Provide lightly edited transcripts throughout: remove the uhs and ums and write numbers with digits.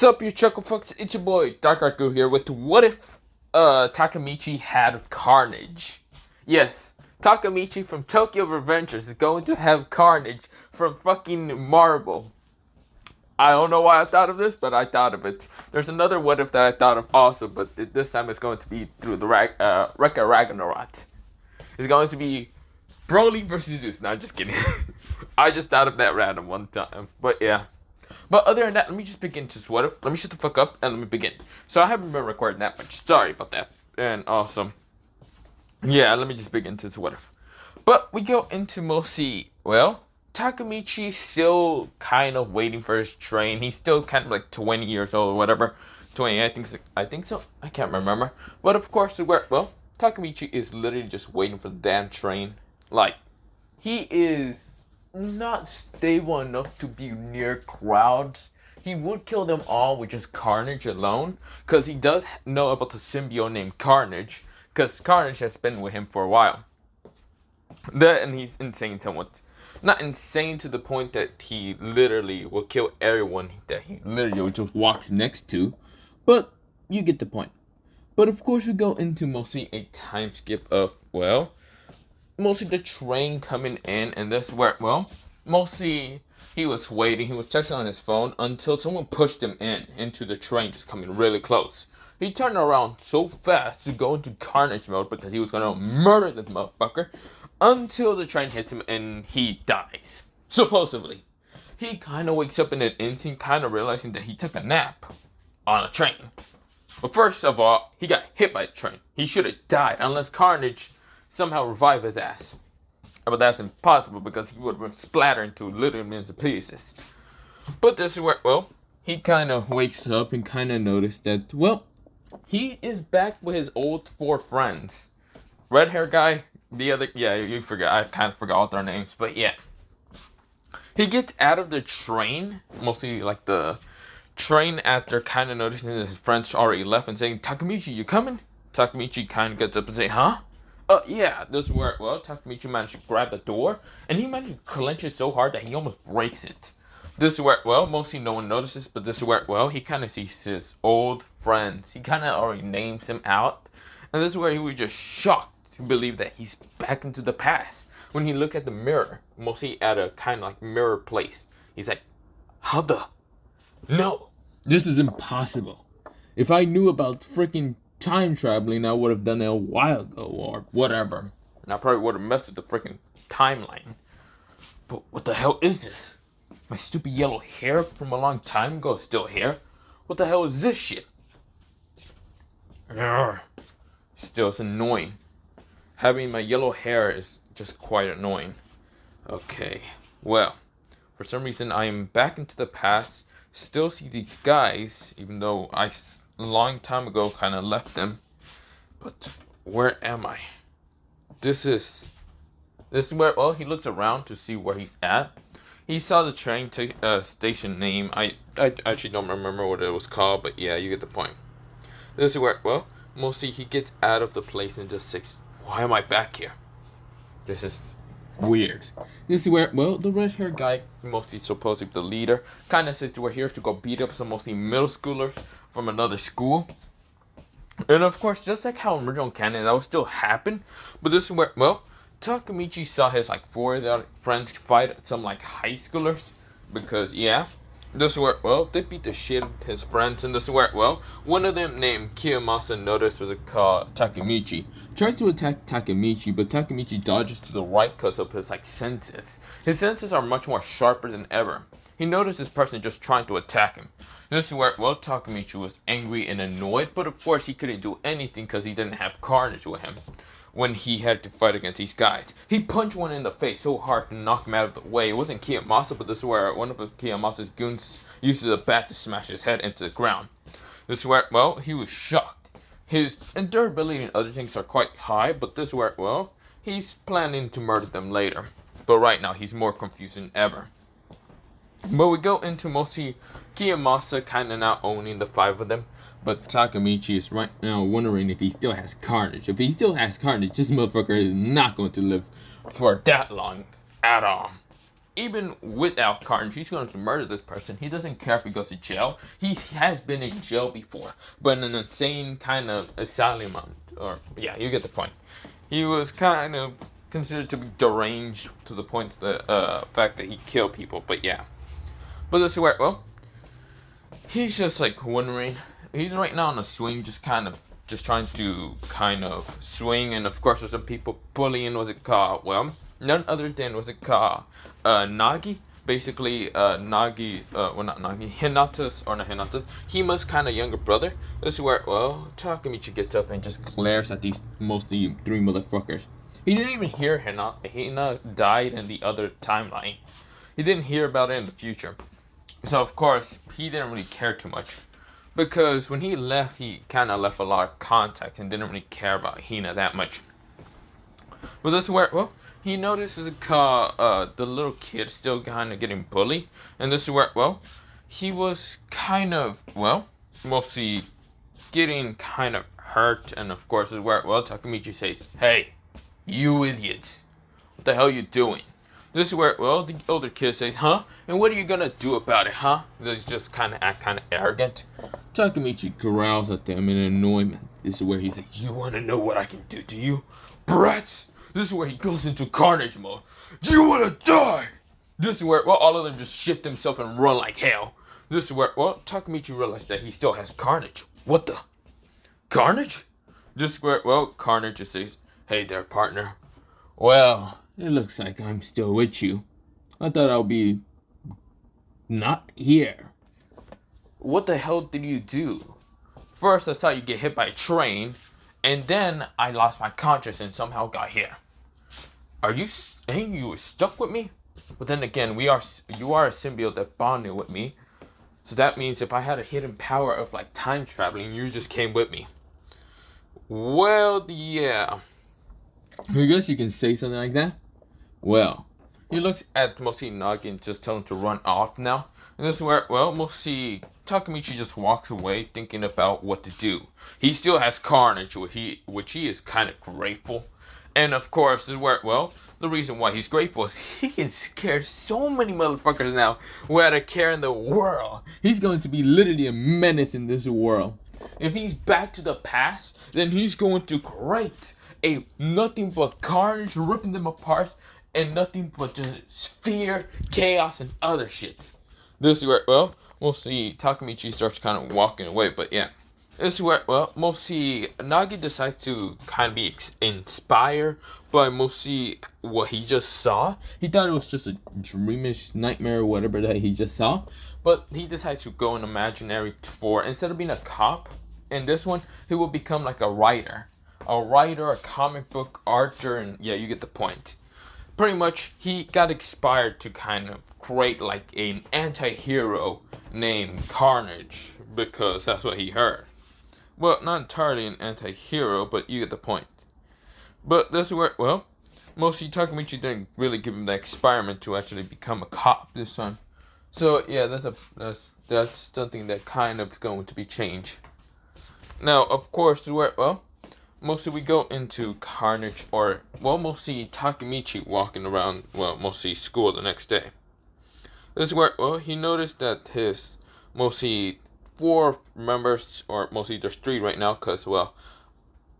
Sup, you chuckle fucks? It's your boy Dark Art Goo here with what if Takemichi had Carnage? Yes, Takemichi from Tokyo Revengers is going to have Carnage from fucking Marvel. I don't know why I thought of this, but I thought of it. There's another what if that I thought of also, but this time it's going to be through the Rekka Ragnarok. It's going to be Broly versus Zeus. No, I'm just kidding. I just thought of that random one time, but yeah. But other than that, let me just begin to what if. Let me shut the fuck up and let me begin. So I haven't been recording that much. Sorry about that. And awesome. Yeah, let me just begin to what if. But we go into mostly, well, Takemichi still kind of waiting for his train. He's still kind of like 20 years old or whatever. 20, I think so. I can't remember. But of course, well, Takemichi is literally just waiting for the damn train. Like, he is not stable enough to be near crowds. He would kill them all with just Carnage alone, because he does know about the symbiote named Carnage, because Carnage has been with him for a while. And he's insane somewhat. Not insane to the point that he literally will kill everyone that he literally just walks next to, but you get the point. But of course we go into mostly a time skip of, well, mostly the train coming in, and this where, well, mostly he was waiting, he was texting on his phone until someone pushed him into the train, just coming really close. He turned around so fast to go into Carnage mode because he was gonna murder this motherfucker until the train hits him and he dies. Supposedly. He kind of wakes up in an instant, kind of realizing that he took a nap on a train. But first of all, he got hit by the train. He should have died unless Carnage somehow revive his ass. But that's impossible because he would have been splattered into little millions of pieces. But this is where, well, he kind of wakes up and kind of noticed that, well, he is back with his old four friends. Red hair guy, the other, yeah, you forgot, I kind of forgot all their names, but yeah. He gets out of the train, mostly like the train, after kind of noticing that his friends already left and saying, Takemichi, you coming? Takemichi kind of gets up and say, huh? Yeah, this is where, well, Takemichi managed to grab the door, and he managed to clench it so hard that he almost breaks it. This is where, well, mostly no one notices, but this is where, well, he kind of sees his old friends. He kind of already names him out, and this is where he was just shocked to believe that he's back into the past. When he looked at the mirror, mostly at a kind of like mirror place, he's like, how the? No, this is impossible. If I knew about freaking time traveling, I would have done it a while ago or whatever. And I probably would have messed with the freaking timeline. But what the hell is this? My stupid yellow hair from a long time ago is still here? What the hell is this shit? Urgh. Still, it's annoying. Having my yellow hair is just quite annoying. Okay, well, for some reason I am back into the past. Still see these guys, even though I a long time ago kind of left them. But where am I? This is where, well, he looks around to see where he's at. He saw the train station name. I actually don't remember what it was called, but yeah, you get the point. This is where, well, mostly he gets out of the place and just says, why am I back here? This is weird. This is where, well, the red hair guy, mostly supposedly the leader, kind of says we're here to go beat up some mostly middle schoolers from another school. And of course, just like how in original canon, that would still happen. But this is where, well, Takemichi saw his like four of the friends fight some like high schoolers. Because, yeah, this is where, well, they beat the shit out of his friends. And this is where, well, one of them named Kiyomasa noticed was called Takemichi. Tries to attack Takemichi, but Takemichi dodges to the right because of his like senses. His senses are much more sharper than ever. He noticed this person just trying to attack him. This is where, well, Takemichi was angry and annoyed, but of course he couldn't do anything because he didn't have Carnage with him when he had to fight against these guys. He punched one in the face so hard to knock him out of the way. It wasn't Kiyomasa, but this is where one of Kiyomasa's goons uses a bat to smash his head into the ground. This is where, well, he was shocked. His endurability and other things are quite high, but this is where, well, he's planning to murder them later. But right now, he's more confused than ever. But we go into mostly Kiyomasa kind of not owning the five of them. But Takemichi is right now wondering if he still has Carnage. If he still has Carnage, this motherfucker is not going to live for that long at all. even without Carnage, he's going to murder this person. He doesn't care if he goes to jail. He has been in jail before, but in an insane kind of asylum, or yeah, you get the point. He was kind of considered to be deranged to the point of the fact that he killed people. But yeah, but this is where, well, he's just like wondering. He's right now on a swing, just trying to kind of swing, and of course there's some people bullying. Was it called? Well, none other than was it called Nagi. Basically, Nagi, well not Nagi, Hinata's, or not Hinata, Hima's kind of younger brother. This is where, well, Takemichi gets up and just glares at these mostly three motherfuckers. He didn't even hear Hina died in the other timeline. He didn't hear about it in the future. So of course, he didn't really care too much. Because when he left, he kind of left a lot of contact and didn't really care about Hina that much. But this is where, well, he notices the little kid still kind of getting bullied. And this is where, well, he was kind of, well, mostly getting kind of hurt. And of course, this is where, well, Takemichi says, "Hey, you idiots, what the hell are you doing?" This is where, well, the older kid says, "Huh? And what are you gonna do about it, huh?" He's just kind of act kind of arrogant. Takemichi growls at them in annoyment. This is where he's like, "You want to know what I can do to you, brats?" This is where he goes into Carnage mode. "Do you want to die?" This is where, well, all of them just shit themselves and run like hell. This is where, well, Takemichi realized that he still has Carnage. What the? Carnage? This is where, well, Carnage just says, "Hey there, partner. Well, it looks like I'm still with you. I thought I'll be not here." What the hell did you do? First, I saw you get hit by a train, and then I lost my conscience and somehow got here. Are you saying you were stuck with me? But then again, you are a symbiote that bonded with me. So that means if I had a hidden power of like time traveling, you just came with me. Well, yeah. I guess you can say something like that. Well, he looks at Moshi Nagi and just tells him to run off now. And this is where, well, Moshi Takemichi just walks away thinking about what to do. He still has Carnage, which he is kind of grateful. And of course, this is where, well, the reason why he's grateful is he can scare so many motherfuckers now without a care in the world. He's going to be literally a menace in this world. If he's back to the past, then he's going to create a nothing but carnage, ripping them apart, and nothing but just fear, chaos, and other shit. This is where, well, we'll see Takemichi starts kind of walking away, but yeah. This is where, well, we'll see Nagi decides to kind of be inspired by what he just saw. He thought it was just a dreamish nightmare or whatever that he just saw, but he decides to go in imaginary for, instead of being a cop, in this one, he will become like a writer, a comic book archer, and yeah, you get the point. Pretty much, he got inspired to kind of create like an anti-hero named Carnage, because that's what he heard. Well, not entirely an anti-hero, but you get the point. But this is where, well, mostly Takemichi didn't really give him the experiment to actually become a cop this time. So yeah, that's something that kind of is going to be changed. Now, of course, where, well, mostly we go into Carnage, or, well, mostly Takemichi walking around, well, mostly school the next day. This is where, well, he noticed that his, mostly 4 members, or mostly there's 3 right now, because, well,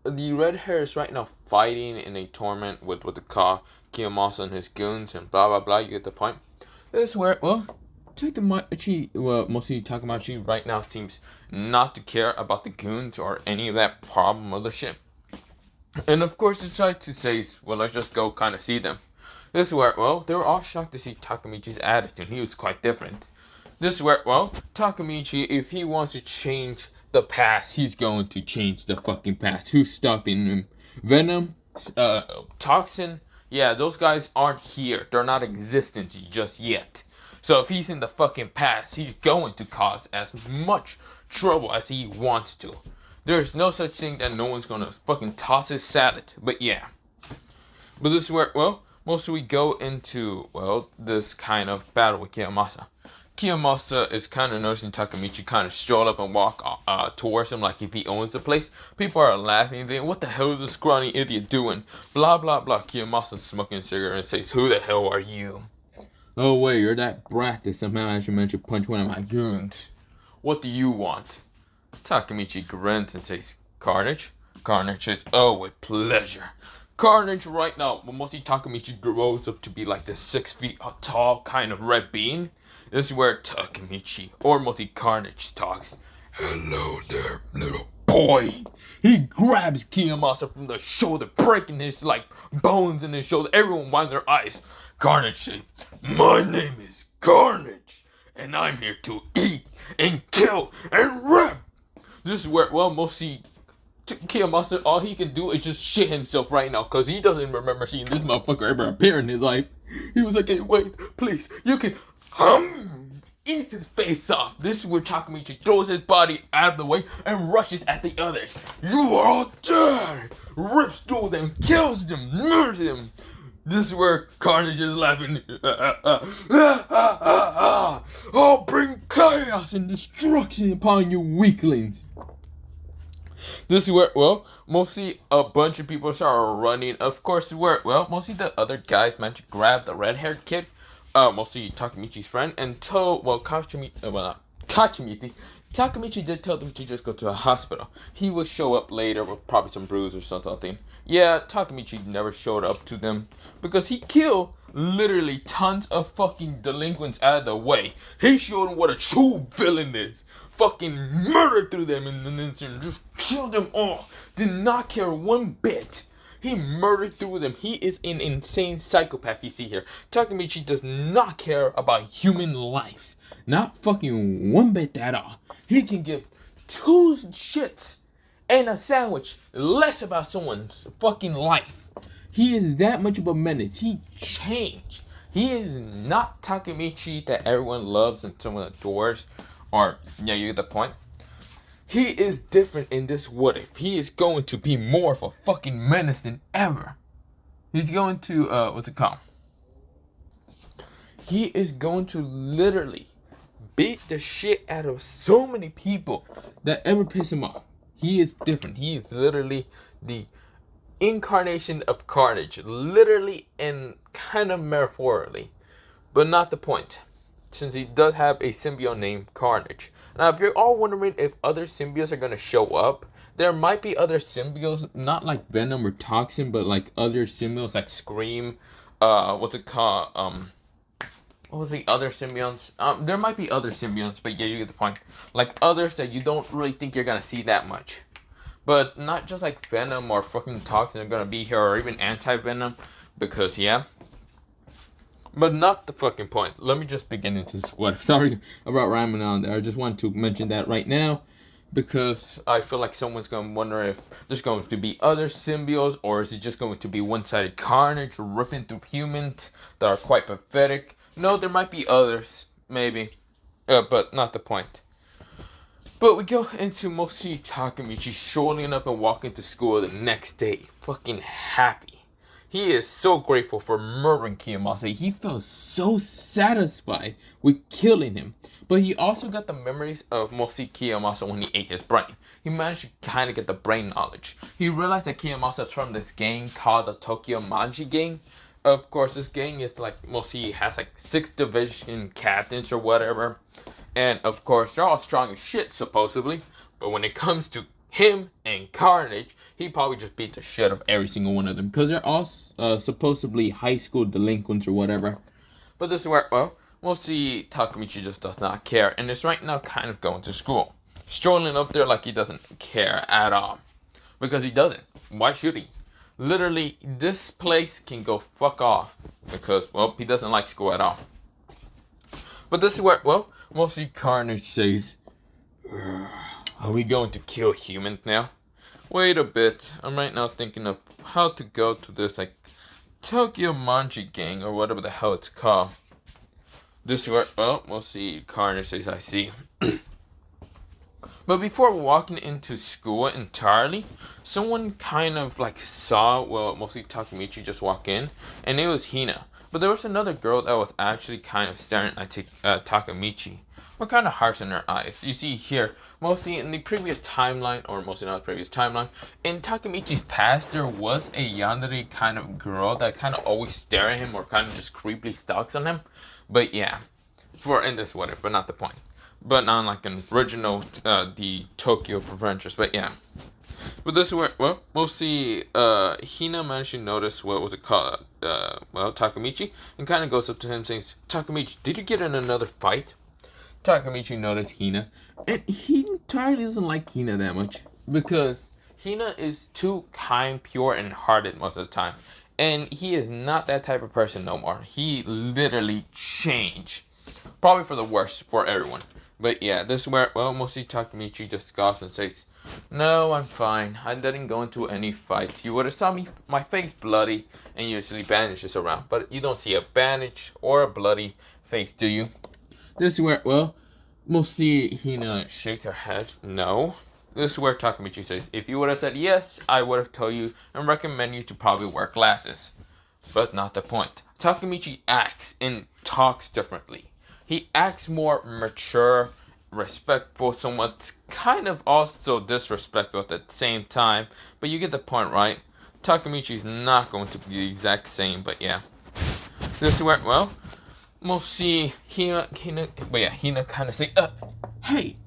the red hair is right now fighting in a tournament with what they call Kiyomasa and his goons, and blah, blah, blah, you get the point. This is where, well, mostly Takemichi right now seems not to care about the goons or any of that problem of the shit. And of course, decides to say, well, let's just go kind of see them. This is where, well, they were all shocked to see Takemichi's attitude. He was quite different. This is where, well, Takemichi, if he wants to change the past, he's going to change the fucking past. Who's stopping him? Venom, Toxin, yeah, those guys aren't here. They're not existent just yet. So if he's in the fucking past, he's going to cause as much trouble as he wants to. There's no such thing that no one's gonna fucking toss his salad. But yeah. But this is where, well, mostly we go into, well, this kind of battle with Kiyomasa. Kiyomasa is kind of noticing Takemichi kind of stroll up and walk towards him like if he owns the place. People are laughing, thinking, what the hell is this scrawny idiot doing? Blah, blah, blah. Kiyomasa's smoking a cigarette and says, who the hell are you? Oh wait, you're that brat that somehow, as you mentioned, punch one of my goons. What do you want? Takemichi grins and says, Carnage? Carnage says, oh, with pleasure. Carnage right now, when mostly Takemichi grows up to be like the 6 feet tall kind of red bean, this is where Takemichi, or mostly Carnage, talks. Hello there, little boy. He grabs Kiyomasa from the shoulder, breaking his like bones in his shoulder. Everyone winds their eyes. Carnage says, my name is Carnage, and I'm here to eat and kill and rip. This is where, well, mostly Kiyomasa, all he can do is just shit himself right now, because he doesn't remember seeing this motherfucker ever appear in his life. He was like, hey, wait, please, you can, eat his face off. This is where Takemichi throws his body out of the way and rushes at the others. You are all dead! Rips through them, kills them, murders them. This is where Carnage is laughing. I'll bring chaos and destruction upon you weaklings. This is where, well, mostly a bunch of people start running. Of course, where, well, mostly the other guys managed to grab the red-haired kid, mostly Takemichi's friend, and told, well, Takemichi did tell them to just go to a hospital. He would show up later with probably some bruise or something. Yeah, Takemichi never showed up to them because he killed literally tons of fucking delinquents out of the way. He showed them what a true villain is. Fucking murdered through them in an instant, just killed them all. Did not care one bit. He murdered through them. He is an insane psychopath you see here. Takemichi does not care about human lives. Not fucking one bit at all. He can give 2 shits and a sandwich less about someone's fucking life. He is that much of a menace. He changed. He is not Takemichi that everyone loves and someone adores. Or, yeah, you get the point. He is different in this what if. He is going to be more of a fucking menace than ever. He's going to, what's it called? He is going to literally beat the shit out of so many people that ever piss him off. He is different. He is literally the incarnation of Carnage. Literally and kind of metaphorically. But not the point. Since he does have a symbiote named Carnage. Now, if you're all wondering if other symbiotes are going to show up, there might be other symbiotes, not like Venom or Toxin, but like other symbiotes like Scream, what's it called, what was the other symbionts? There might be other symbionts, but yeah, you get the point. Like others that you don't really think you're going to see that much. But not just like Venom or fucking Toxin are going to be here, or even Anti-Venom, because yeah. But not the fucking point. Let me just begin into this. What? Sorry about rhyming on there. I just want to mention that right now because I feel like someone's going to wonder if there's going to be other symbiotes or is it just going to be one-sided Carnage ripping through humans that are quite pathetic. No, there might be others, maybe, but not the point. But we go into mostly Takemichi strolling up and walking to school the next day, fucking happy. He is so grateful for murdering Kiyomasa. He feels so satisfied with killing him. But he also got the memories of mostly Kiyomasa when he ate his brain. He managed to kind of get the brain knowledge. He realized that Kiyomasa is from this gang called the Tokyo Manji gang. Of course, this gang is like, mostly has like 6 division captains or whatever. And of course, they're all strong as shit, supposedly. But when it comes to him and Carnage, he probably just beat the shit of every single one of them. Because they're all supposedly high school delinquents or whatever. But this is where, well, mostly Takemichi just does not care. And is right now kind of going to school. Strolling up there like he doesn't care at all. Because he doesn't. Why should he? Literally, this place can go fuck off. Because, well, he doesn't like school at all. But this is where, well, mostly Carnage says, are we going to kill humans now? Wait a bit. I'm right now thinking of how to go to this, like, Tokyo Manji gang, or whatever the hell it's called. This is where, well, we'll see. Carnage says, I see. But before walking into school entirely, someone kind of, like, saw, well, mostly Takemichi just walk in, and it was Hina. But there was another girl that was actually kind of staring at Takemichi. were kind of harsh in their eyes. You see here, mostly in the previous timeline, or mostly not the previous timeline, in Takemichi's past, there was a yandere kind of girl that kind of always stare at him or kind of just creepily stalks on him. But yeah, for in this what if, but not the point. But not like an original, the Tokyo Revengers. But yeah. But this is where, well, mostly, Hina managed to notice, what was it called, Takemichi, and kind of goes up to him saying, Takemichi, did you get in another fight? Takemichi noticed Hina, and he entirely doesn't like Hina that much, because Hina is too kind, pure, and hearted most of the time, and he is not that type of person no more. He literally changed, probably for the worse for everyone. But yeah, this is where, well, mostly Takemichi just scoffs and says, no, I'm fine. I didn't go into any fight. You would have saw me, my face bloody, and usually bandages around. But you don't see a bandage or a bloody face, do you? This is where, well, mostly Hina shake her head. No. This is where Takemichi says, if you would have said yes, I would have told you and recommend you to probably wear glasses. But not the point. Takemichi acts and talks differently. He acts more mature, respectful, somewhat kind of also disrespectful at the same time. But you get the point, right? Takemichi's not going to be the exact same, but yeah. This is where, well, we'll see Hina kind of say, hey,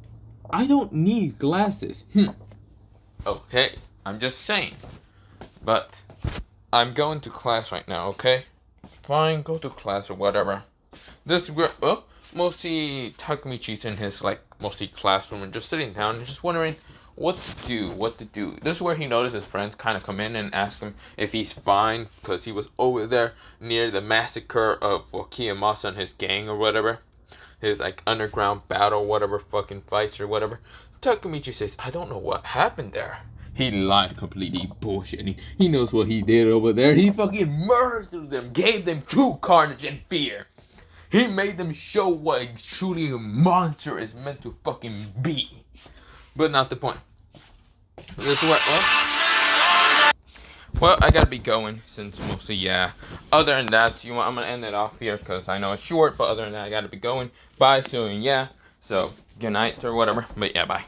I don't need glasses. Okay, I'm just saying. But I'm going to class right now, okay? Fine, go to class or whatever. This is where, well, mostly Takemichi's in his, like, mostly classroom and just sitting down and just wondering what to do. This is where he noticed his friends kind of come in and ask him if he's fine, because he was over there near the massacre of Kiyomasa and his gang or whatever. His, like, underground battle, whatever, fucking fights or whatever. Takemichi says, I don't know what happened there. He lied completely, bullshitting. He knows what he did over there. He fucking murdered them, gave them true carnage and fear. He made them show what truly a monster is meant to fucking be. But not the point. This is what, well, I gotta be going, since mostly, yeah. Other than that, I'm gonna end it off here, because I know it's short, but other than that, I gotta be going. Bye soon, yeah. So, good night, or whatever. But yeah, bye.